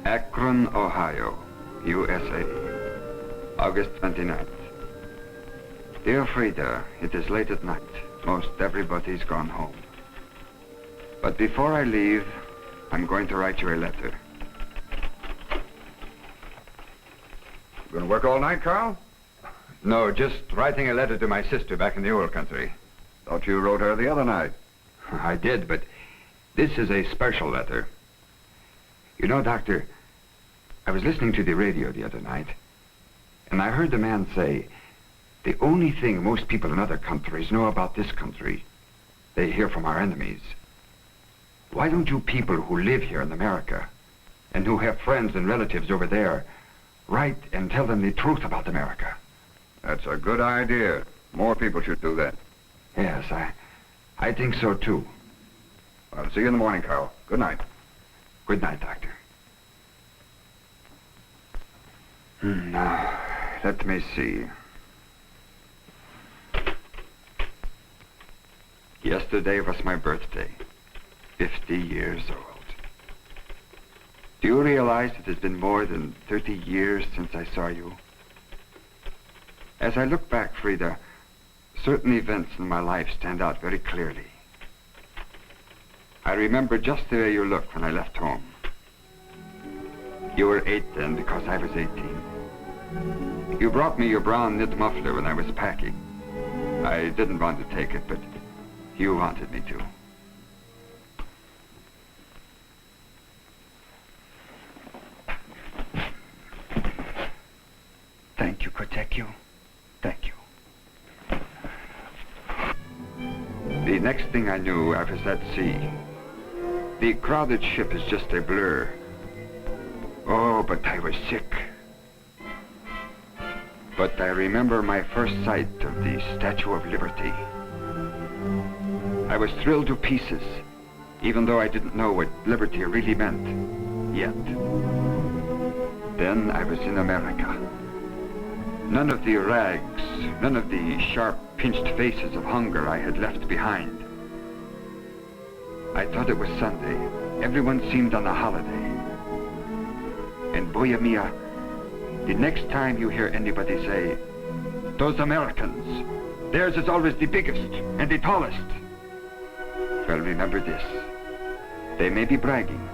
Akron, Ohio, USA, August 29th. Dear Frida, it is late at night. Most everybody's gone home. But before I leave, I'm going to write you a letter. You gonna work all night, Karl? No, just writing a letter to my sister back in the old country. Thought you wrote her the other night. I did, but this is a special letter. You know, Doctor, I was listening to the radio the other night, and I heard the man say, the only thing most people in other countries know about this country, they hear from our enemies. Why don't you people who live here in America, and who have friends and relatives over there, write and tell them the truth about America? That's a good idea. More people should do that. Yes, I think so, too. I'll see you in the morning, Karl. Good night. Good night, Doctor. Now, let me see. Yesterday was my birthday. 50 years old. Do you realize it has been more than 30 years since I saw you? As I look back, Frida, certain events in my life stand out very clearly. I remember just the way you looked when I left home. You were 8 then because I was 18. You brought me your brown knit muffler when I was packing. I didn't want to take it, but you wanted me to. Thank you, Kotekyo. Thank you. The next thing I knew, I was at sea. The crowded ship is just a blur. Oh, but I was sick. But I remember my first sight of the Statue of Liberty. I was thrilled to pieces, even though I didn't know what liberty really meant yet. Then I was in America. None of the rags, none of the sharp, pinched faces of hunger I had left behind. I thought it was Sunday. Everyone seemed on a holiday. And boya mia, the next time you hear anybody say, those Americans, theirs is always the biggest and the tallest. Well, remember this. They may be bragging,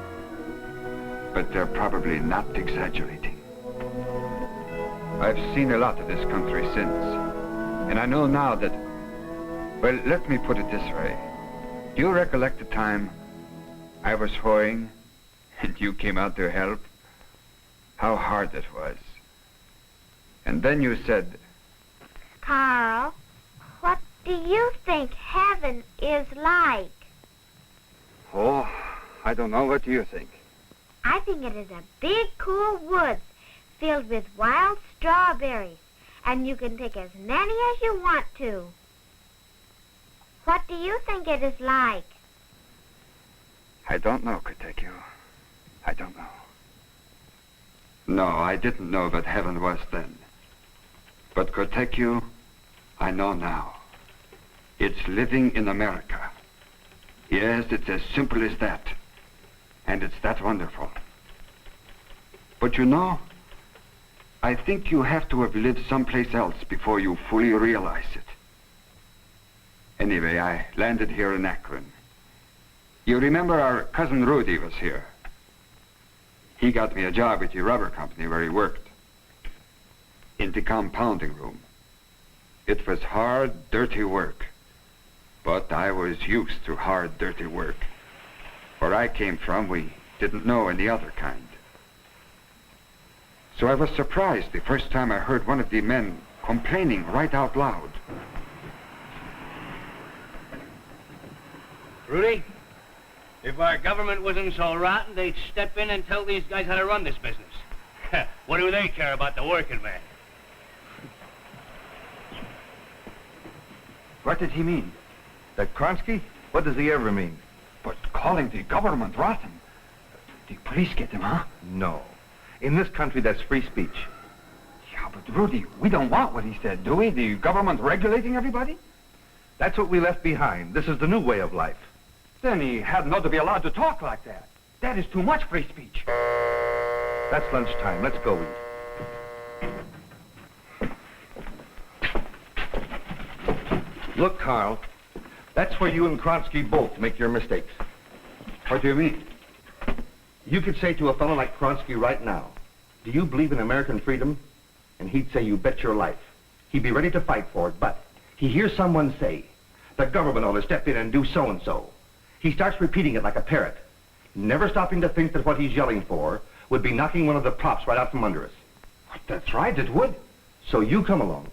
but they're probably not exaggerating. I've seen a lot of this country since, and I know now that, well, let me put it this way. Do you recollect the time I was hoeing and you came out to help? How hard it was. And then you said, Karl, what do you think heaven is like? oh, I don't know. What do you think? I think it is a big, cool woods filled with wild strawberries, and you can take as many as you want to. What do you think it is like? I don't know, Kotekyo. I don't know. No, I didn't know what heaven was then. But Kotekyo, I know now. It's living in America. Yes, it's as simple as that. And it's that wonderful. But you know, I think you have to have lived someplace else before you fully realize it. Anyway, I landed here in Akron. You remember our cousin Rudy was here. He got me a job at the rubber company where he worked. In the compounding room. It was hard, dirty work. But I was used to hard, dirty work. Where I came from, we didn't know any other kind. So I was surprised the first time I heard one of the men complaining right out loud. Rudy, if our government wasn't so rotten, they'd step in and tell these guys how to run this business. What do they care about the working man? What did he mean? That Kronsky? What does he ever mean? But calling the government rotten. The police get him, huh? No. In this country, that's free speech. Yeah, but Rudy, we don't want what he said, do we? The government regulating everybody? That's what we left behind. This is the new way of life. Then he hadn't ought to be allowed to talk like that. That is too much free speech. That's lunchtime. Let's go eat. Look, Karl, that's where you and Kronsky both make your mistakes. What do you mean? You could say to a fellow like Kronsky right now, do you believe in American freedom? And he'd say, you bet your life. He'd be ready to fight for it, but he hears someone say, the government ought to step in and do so-and-so. He starts repeating it like a parrot, never stopping to think that what he's yelling for would be knocking one of the props right out from under us. That's right, it would. So you come along,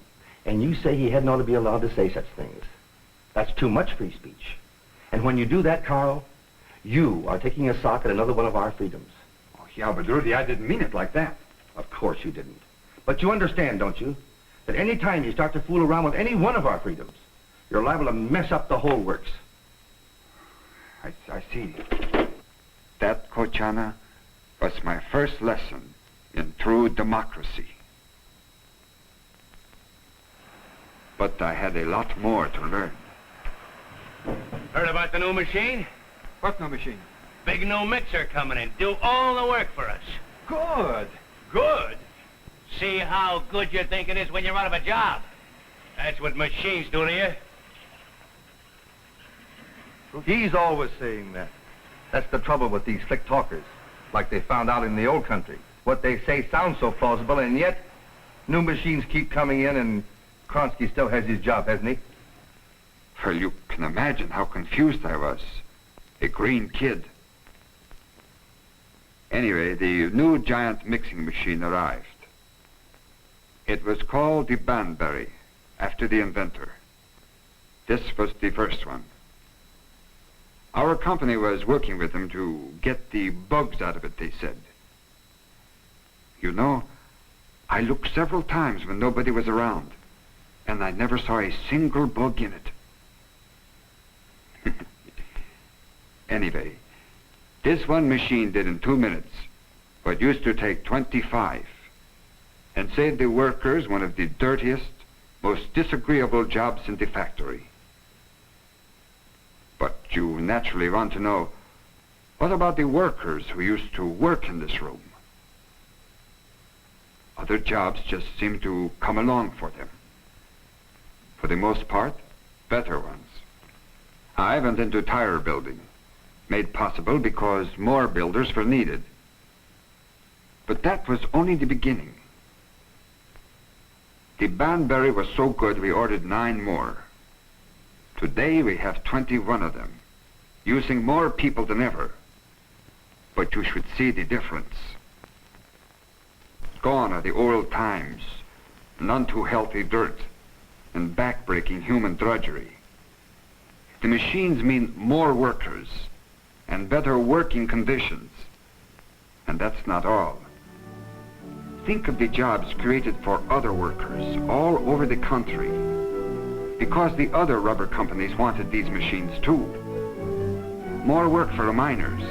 and you say he hadn't ought to be allowed to say such things. That's too much free speech. And when you do that, Karl, you are taking a sock at another one of our freedoms. Oh, yeah, but Rudy, I didn't mean it like that. Of course you didn't. But you understand, don't you, that any time you start to fool around with any one of our freedoms, you're liable to mess up the whole works. I see. That, Kochana, was my first lesson in true democracy. But I had a lot more to learn. Heard about the new machine? What new machine? Big new mixer coming in. Do all the work for us. Good. Good? See how good you think it is when you're out of a job. That's what machines do to you. He's always saying that. That's the trouble with these slick talkers, like they found out in the old country. What they say sounds so plausible, and yet new machines keep coming in, and Kronsky still has his job, hasn't he? Well, you can imagine how confused I was. A green kid. Anyway, the new giant mixing machine arrived. It was called the Banbury, after the inventor. This was the first one. Our company was working with them to get the bugs out of it, they said. You know, I looked several times when nobody was around, and I never saw a single bug in it. Anyway, this one machine did in 2 minutes what used to take 25, and saved the workers one of the dirtiest, most disagreeable jobs in the factory. But you naturally want to know, what about the workers who used to work in this room? Other jobs just seem to come along for them. For the most part, better ones. I went into tire building, made possible because more builders were needed. But that was only the beginning. The Banbury was so good we ordered 9 more. Today we have 21 of them, using more people than ever. But you should see the difference. Gone are the old times, none too healthy dirt, and back-breaking human drudgery. The machines mean more workers and better working conditions. And that's not all. Think of the jobs created for other workers all over the country, because the other rubber companies wanted these machines too. More work for the miners,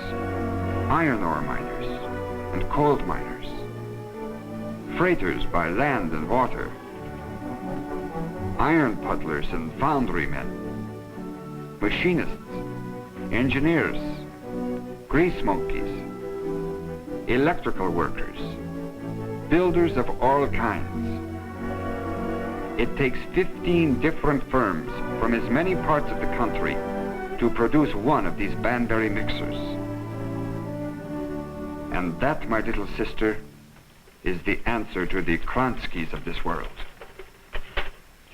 iron ore miners, and coal miners, freighters by land and water, iron puddlers and foundry men, machinists, engineers, grease monkeys, electrical workers, builders of all kinds. It takes 15 different firms from as many parts of the country to produce one of these Banbury mixers. And that, my little sister, is the answer to the Kronskys of this world.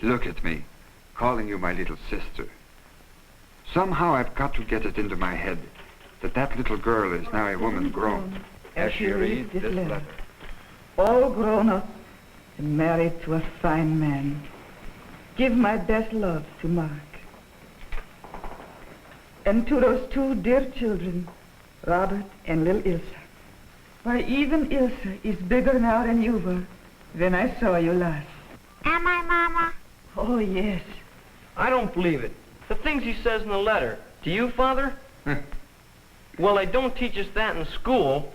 Look at me, calling you my little sister. Somehow I've got to get it into my head that that little girl is now a woman grown. As she reads this letter. All grown up and married to a fine man. Give my best love to Mark. And to those 2 dear children, Robert and little Ilsa. Why, even Ilsa is bigger now than you were when I saw you last. Am I, Mama? Oh, yes. I don't believe it. The things he says in the letter. Do you, Father? Well, they don't teach us that in school.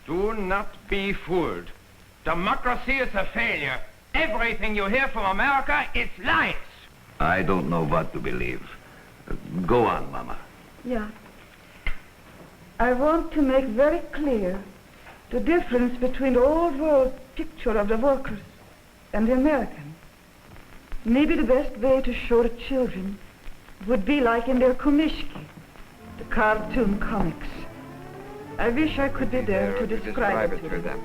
Do not be fooled. Democracy is a failure. Everything you hear from America is lies. I don't know what to believe. Go on, Mama. Yeah. I want to make very clear The difference between the old world picture of the workers and the American. Maybe the best way to show the children would be like in their Komishki, the cartoon comics. I wish I could be there to describe it to them.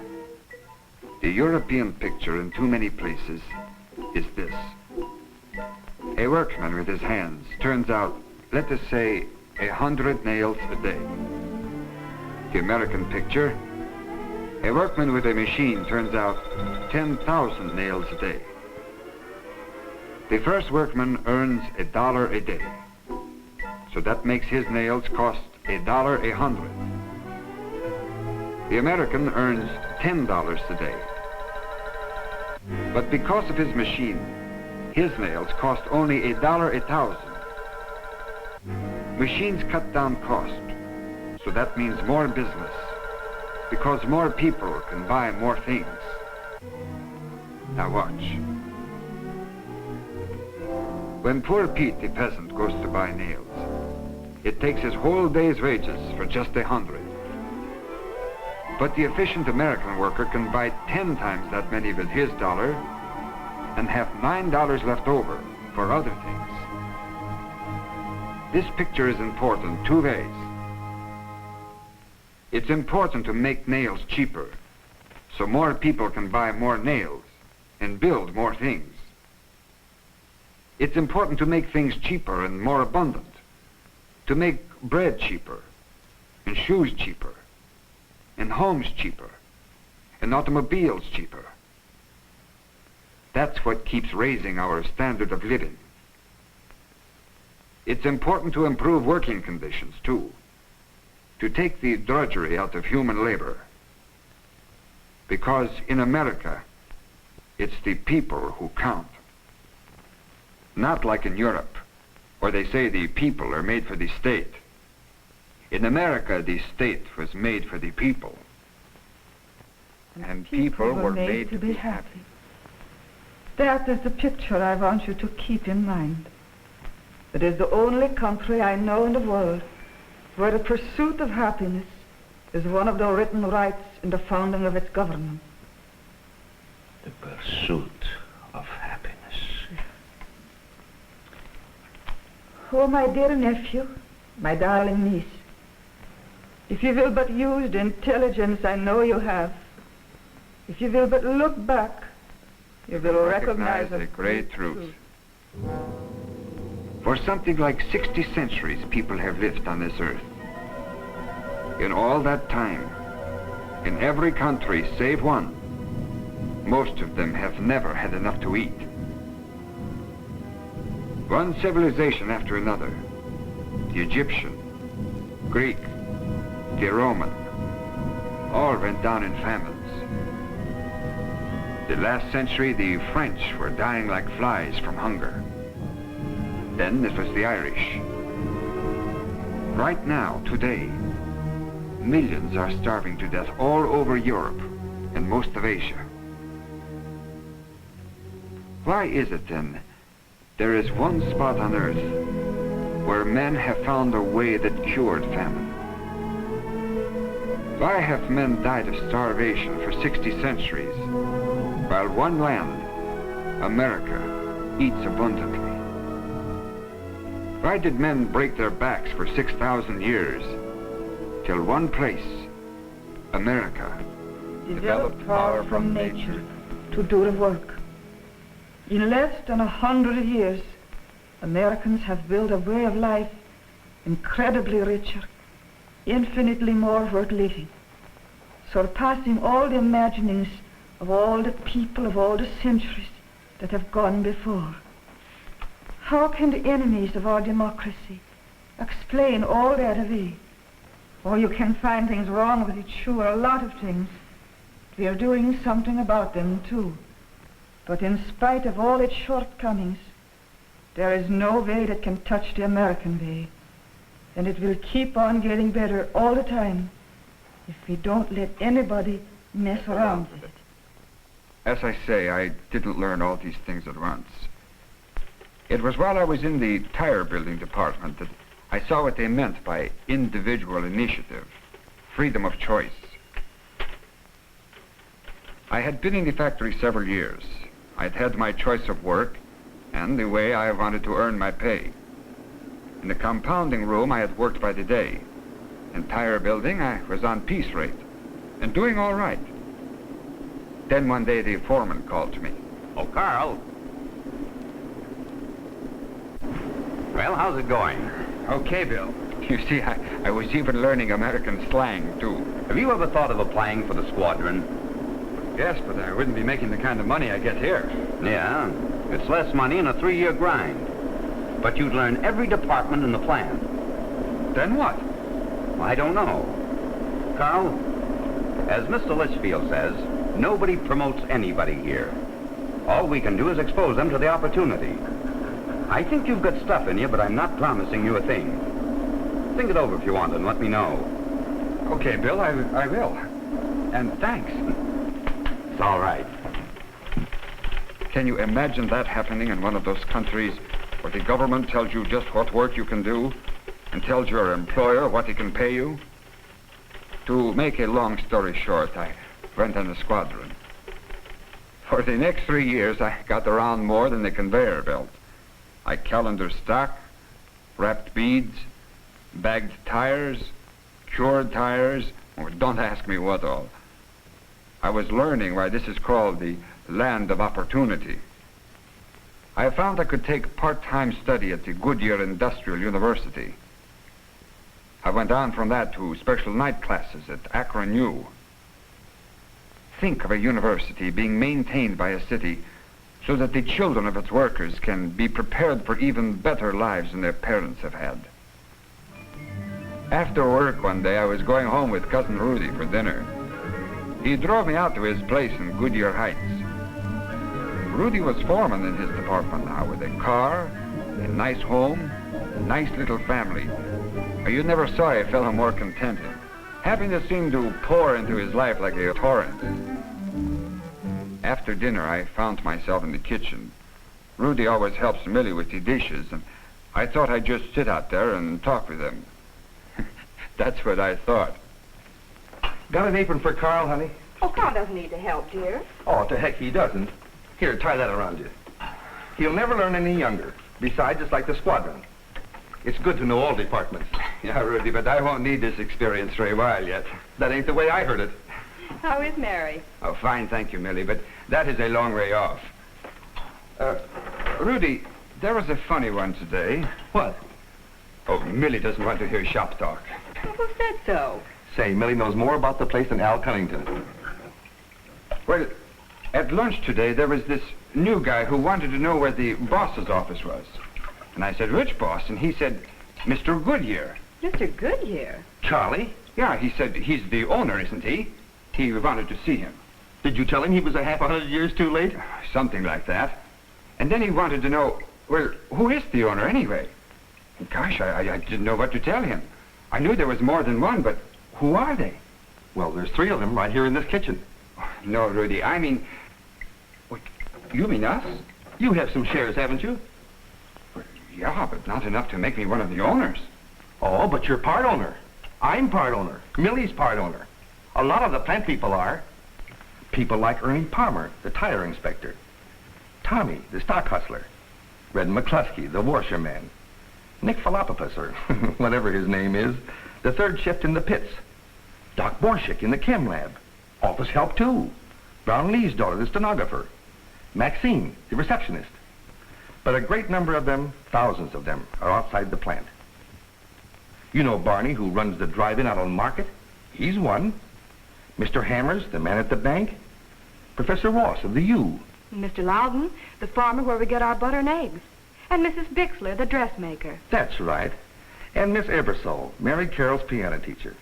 The European picture in too many places is this. A workman with his hands turns out, let us say, 100 nails a day. The American picture, a workman with a machine turns out 10,000 nails a day. The first workman earns $1 a day. So that makes his nails cost $1 a hundred. The American earns $10 a day. But because of his machine, his nails cost only $1 a thousand. Machines cut down cost, so that means more business, because more people can buy more things. Now watch. When poor Pete the peasant goes to buy nails, it takes his whole day's wages for just 100. But the efficient American worker can buy 10 times that many with his dollar and have $9 left over for other things. This picture is important two ways. It's important to make nails cheaper, so more people can buy more nails and build more things. It's important to make things cheaper and more abundant, to make bread cheaper, and shoes cheaper, and homes cheaper, and automobiles cheaper. That's what keeps raising our standard of living. It's important to improve working conditions, too, to take the drudgery out of human labor. Because in America, it's the people who count. Not like in Europe, where they say the people are made for the state. In America, the state was made for the people. And people were made to be happy. That is the picture I want you to keep in mind. It is the only country I know in the world where the pursuit of happiness is one of the written rights in the founding of its government. The pursuit of happiness. Oh, my dear nephew, my darling niece, if you will but use the intelligence I know you have, if you will but look back, you will recognize a great truth. For something like 60 centuries, people have lived on this earth. In all that time, in every country save one, most of them have never had enough to eat. One civilization after another, the Egyptian, Greek, the Roman, all went down in famines. The last century, the French were dying like flies from hunger. Then it was the Irish. Right now, today, millions are starving to death all over Europe and most of Asia. Why is it then there is one spot on earth where men have found a way that cured famine? Why have men died of starvation for 60 centuries, while one land, America, eats abundantly? Why did men break their backs for 6,000 years, till one place, America, developed power from nature to do the work? In less than 100 years, Americans have built a way of life incredibly richer, infinitely more worth living, surpassing all the imaginings of all the people of all the centuries that have gone before. How can the enemies of our democracy explain all that away? Or you can find things wrong with it, sure, a lot of things. We are doing something about them, too. But in spite of all its shortcomings, there is no way that can touch the American way. And it will keep on getting better all the time if we don't let anybody mess around with it. As I say, I didn't learn all these things at once. It was while I was in the tire building department that I saw what they meant by individual initiative, freedom of choice. I had been in the factory several years. I'd had my choice of work and the way I wanted to earn my pay. In the compounding room, I had worked by the day. In tire building, I was on piece rate and doing all right. Then one day, the foreman called to me. Oh, Karl. Well, how's it going? Okay, Bill. You see, I was even learning American slang, too. Have you ever thought of applying for the squadron? Yes, but I wouldn't be making the kind of money I get here. Yeah, it's less money and a 3-year grind. But you'd learn every department in the plant. Then what? I don't know. Karl, as Mr. Litchfield says, nobody promotes anybody here. All we can do is expose them to the opportunity. I think you've got stuff in you, but I'm not promising you a thing. Think it over if you want and let me know. Okay, Bill, I will. And thanks. It's all right. Can you imagine that happening in one of those countries where the government tells you just what work you can do and tells your employer what he can pay you? To make a long story short, I went on the squadron. For the next 3 years, I got around more than the conveyor belt. I calendared stock, wrapped beads, bagged tires, cured tires, or don't ask me what all. I was learning why this is called the land of opportunity. I found I could take part-time study at the Goodyear Industrial University. I went on from that to special night classes at Akron U. Think of a university being maintained by a city so that the children of its workers can be prepared for even better lives than their parents have had. After work one day, I was going home with Cousin Rudy for dinner. He drove me out to his place in Goodyear Heights. Rudy was foreman in his department now, with a car, a nice home, a nice little family. You never saw a fellow more contented. Happiness seemed to pour into his life like a torrent. After dinner, I found myself in the kitchen. Rudy always helps Millie with the dishes, and I thought I'd just sit out there and talk with him. That's what I thought. Got an apron for Karl, honey? Oh, Karl doesn't need the help, dear. Oh, to heck he doesn't. Here, tie that around you. He'll never learn any younger. Besides, it's like the squadron. It's good to know all departments. Yeah, Rudy, but I won't need this experience for a while yet. That ain't the way I heard it. How is Mary? Oh, fine, thank you, Millie, but that is a long way off. Rudy, there was a funny one today. What? Oh, Millie doesn't want to hear shop talk. Well, who said so? Say, Millie knows more about the place than Al Cunnington. Well, at lunch today, there was this new guy who wanted to know where the boss's office was. And I said, which boss? And he said, Mr. Goodyear. Mr. Goodyear? Charlie? Yeah, he said he's the owner, isn't he? He wanted to see him. Did you tell him he was a half 100 years too late? Something like that. And then he wanted to know, well, who is the owner anyway? Gosh, I didn't know what to tell him. I knew there was more than one, but who are they? Well, there's 3 of them right here in this kitchen. No, Rudy, I mean... What, you mean us? You have some shares, haven't you? Well, yeah, but not enough to make me one of the owners. Oh, but you're part owner. I'm part owner. Millie's part owner. A lot of the plant people are. People like Ernie Palmer, the tire inspector. Tommy, the stock hustler. Red McCluskey, the washerman. Nick Philopopus, or whatever his name is, the third shift in the pits. Doc Borshik in the chem lab. Office help, too. Brown Lee's daughter, the stenographer. Maxine, the receptionist. But a great number of them, thousands of them, are outside the plant. You know Barney, who runs the drive-in out on Market? He's one. Mr. Hammers, the man at the bank. Professor Ross of the U. Mr. Loudon, the farmer where we get our butter and eggs. And Mrs. Bixler, the dressmaker. That's right. And Miss Ebersole, Mary Carroll's piano teacher.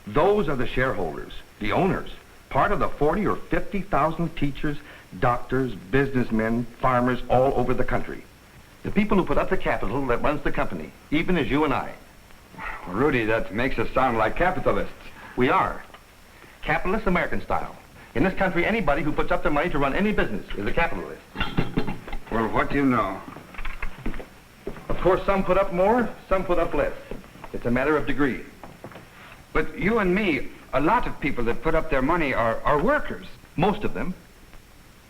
Those are the shareholders, the owners, part of the 40 or 50,000 teachers, doctors, businessmen, farmers all over the country. The people who put up the capital that runs the company, even as you and I. Rudy, that makes us sound like capitalists. We are. Capitalist American style. In this country, anybody who puts up their money to run any business is a capitalist. Well, what do you know? Of course, some put up more, some put up less. It's a matter of degree. But you and me, a lot of people that put up their money are workers. Most of them.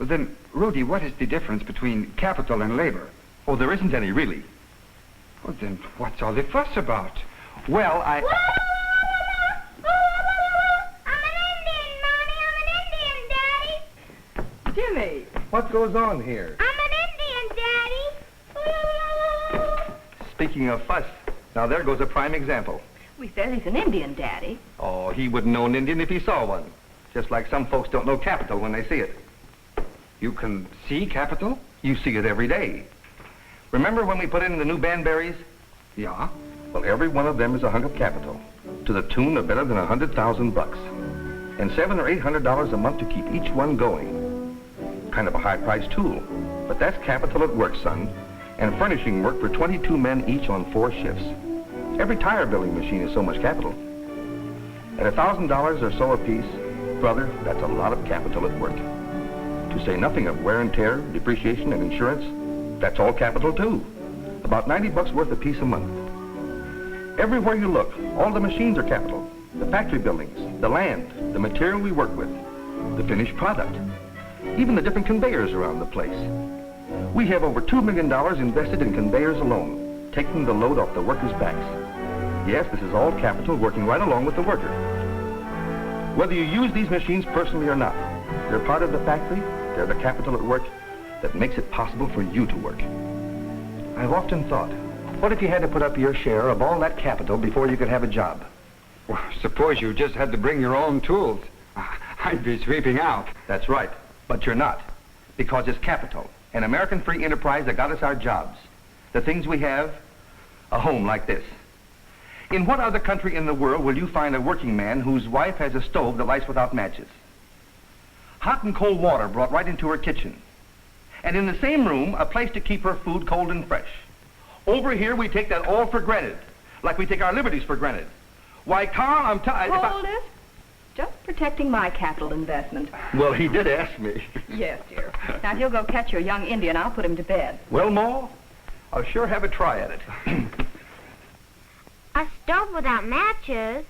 Well, then, Rudy, what is the difference between capital and labor? Oh, there isn't any, really. Well, then, what's all the fuss about? Well, I'm an Indian, Mommy. I'm an Indian, Daddy. Jimmy! What goes on here? I'm an Indian, Daddy. Speaking of fuss, now there goes a prime example. We said he's an Indian, Daddy. Oh, he wouldn't know an Indian if he saw one. Just like some folks don't know capital when they see it. You can see capital? You see it every day. Remember when we put in the new Banberries? Yeah. Well, every one of them is a hunk of capital, to the tune of better than $100,000, and $700 or $800 a month to keep each one going. Kind of a high-priced tool, but that's capital at work, son, and furnishing work for 22 men each on 4 shifts. Every tire building machine is so much capital. At $1,000 or so apiece, brother, that's a lot of capital at work. To say nothing of wear and tear, depreciation, and insurance, that's all capital too. About $90 worth a piece a month. Everywhere you look, all the machines are capital. The factory buildings, the land, the material we work with, the finished product, even the different conveyors around the place. We have over $2 million invested in conveyors alone, taking the load off the workers' backs. Yes, this is all capital working right along with the worker. Whether you use these machines personally or not, they're part of the factory, they're the capital at work that makes it possible for you to work. I've often thought, what if you had to put up your share of all that capital before you could have a job? Well, suppose you just had to bring your own tools. I'd be sweeping out. That's right, but you're not, because it's capital, an American free enterprise that got us our jobs, the things we have, a home like this. In what other country in the world will you find a working man whose wife has a stove that lights without matches? Hot and cold water brought right into her kitchen. And in the same room, a place to keep her food cold and fresh. Over here, we take that all for granted, like we take our liberties for granted. Why, Karl, I'm tired. Hold it. Just protecting my capital investment. Well, he did ask me. Yes, dear. Now, if you'll go catch your young Indian, I'll put him to bed. Well, Ma, I'll sure have a try at it. A stove without matches?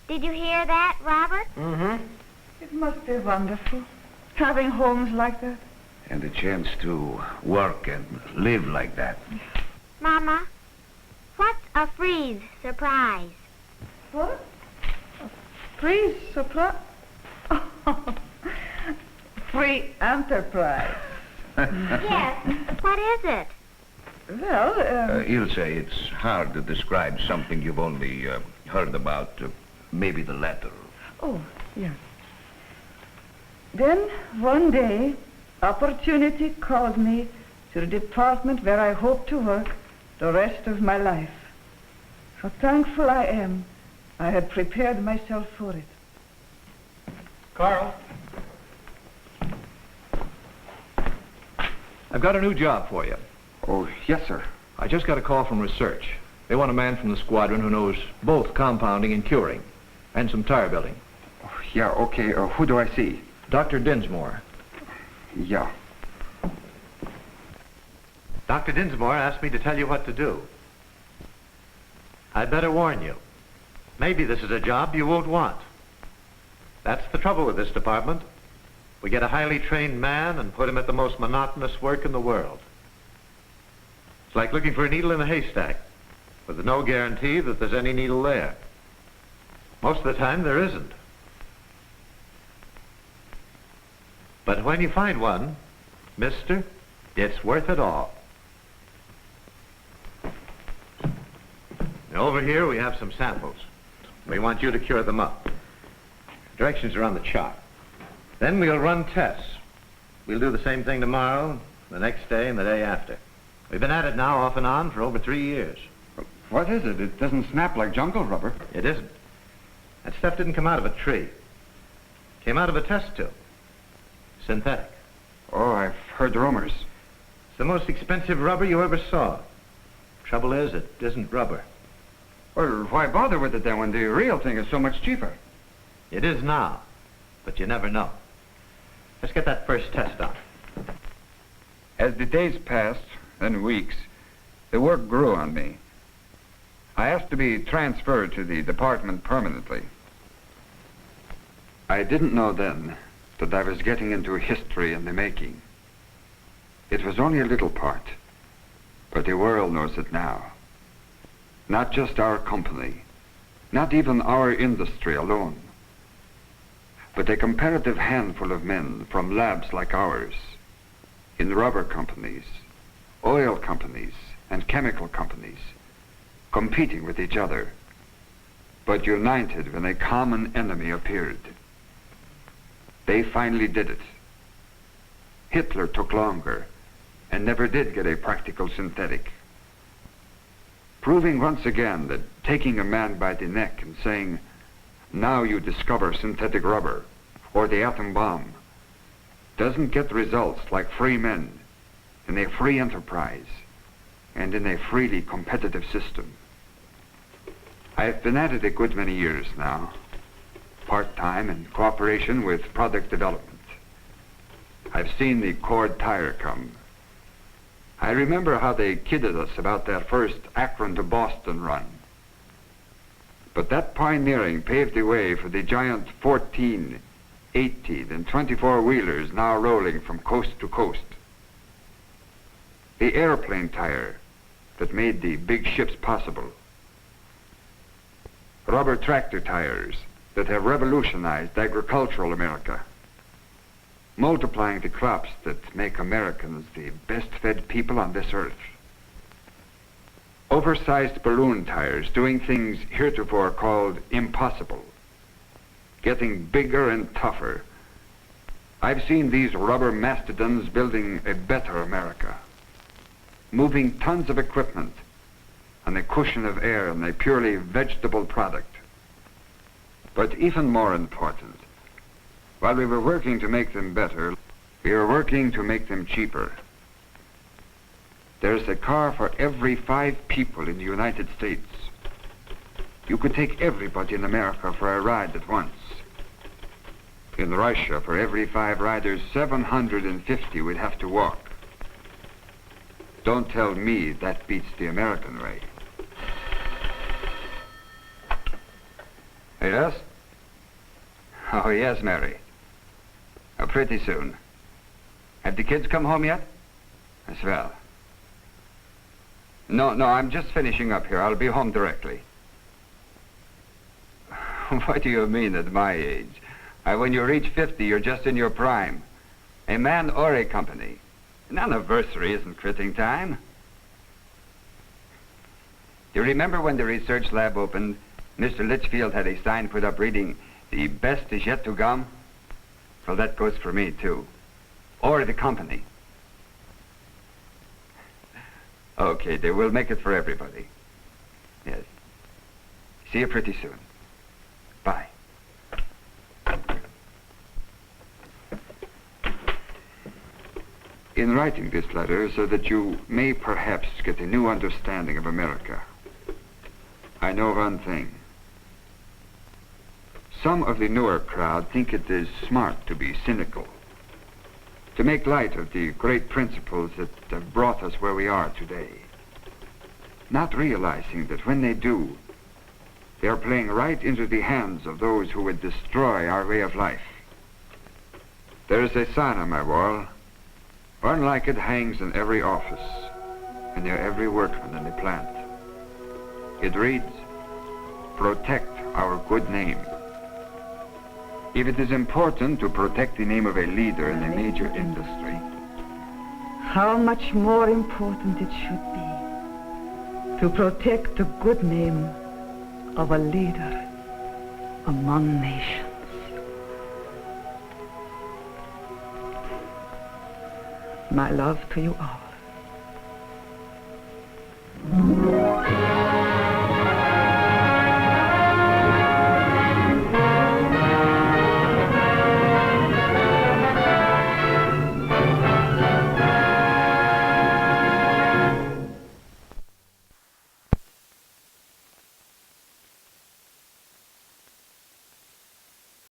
Did you hear that, Robert? Mm-hmm. It must be wonderful, having homes like that. And the chance to work and live like that. Mama, what's a freeze surprise? What? Free surprise? Free enterprise. Yes, what is it? Well, He'll say it's hard to describe something you've only heard about. Maybe the latter. Oh, yeah. Then, one day, opportunity called me to the department where I hope to work the rest of my life. How thankful I am I had prepared myself for it. Karl, I've got a new job for you. Oh, yes, sir. I just got a call from research. They want a man from the squadron who knows both compounding and curing, and some tire building. Oh, yeah, okay. Who do I see? Dr. Dinsmore. Yeah. Dr. Dinsmore asked me to tell you what to do. I'd better warn you. Maybe this is a job you won't want. That's the trouble with this department. We get a highly trained man and put him at the most monotonous work in the world. It's like looking for a needle in a haystack, with no guarantee that there's any needle there. Most of the time, there isn't. But when you find one, mister, it's worth it all. Now, over here, we have some samples. We want you to cure them up. Directions are on the chart. Then we'll run tests. We'll do the same thing tomorrow, the next day, and the day after. We've been at it now off and on for over 3 years. What is it? It doesn't snap like jungle rubber. It isn't. That stuff didn't come out of a tree. It came out of a test tube. Synthetic. Oh, I've heard rumors. It's the most expensive rubber you ever saw. Trouble is, it isn't rubber. Well, why bother with it then when the real thing is so much cheaper? It is now, but you never know. Let's get that first test on. As the days passed, and weeks, the work grew on me. I asked to be transferred to the department permanently. I didn't know then that I was getting into history in the making. It was only a little part, but the world knows it now. Not just our company, not even our industry alone, but a comparative handful of men from labs like ours, in rubber companies, oil companies, and chemical companies, competing with each other, but united when a common enemy appeared. They finally did it. Hitler took longer and never did get a practical synthetic, proving once again that taking a man by the neck and saying, "Now you discover synthetic rubber or the atom bomb," doesn't get results like free men in a free enterprise and in a freely competitive system. I've been at it a good many years now, part-time in cooperation with product development. I've seen the cord tire come. I remember how they kidded us about that first Akron to Boston run. But that pioneering paved the way for the giant 14, 18, and 24-wheelers now rolling from coast to coast. The airplane tire that made the big ships possible. Rubber tractor tires that have revolutionized agricultural America, multiplying the crops that make Americans the best-fed people on this earth. Oversized balloon tires doing things heretofore called impossible, getting bigger and tougher. I've seen these rubber mastodons building a better America, moving tons of equipment on a cushion of air in a purely vegetable product. But even more important, while we were working to make them better, we were working to make them cheaper. There's a car for every 5 people in the United States. You could take everybody in America for a ride at once. In Russia, for every 5 riders, 750 would have to walk. Don't tell me that beats the American way. Yes? Oh, yes, Mary. Pretty soon. Have the kids come home yet? As well. No, I'm just finishing up here. I'll be home directly. What do you mean at my age? When you reach 50, you're just in your prime. A man or a company. An anniversary isn't quitting time. Do you remember when the research lab opened, Mr. Litchfield had a sign put up reading, "The best is yet to come"? Well, that goes for me, too. Or the company. Okay, dear, we'll make it for everybody. Yes. See you pretty soon. Bye. In writing this letter so that you may perhaps get a new understanding of America, I know one thing. Some of the newer crowd think it is smart to be cynical, to make light of the great principles that have brought us where we are today, not realizing that when they do, they are playing right into the hands of those who would destroy our way of life. There is a sign on my wall. One like it hangs in every office and near every workman in the plant. It reads, "Protect our good name." If it is important to protect the name of a leader in a major industry, how much more important it should be to protect the good name of a leader among nations. My love to you all.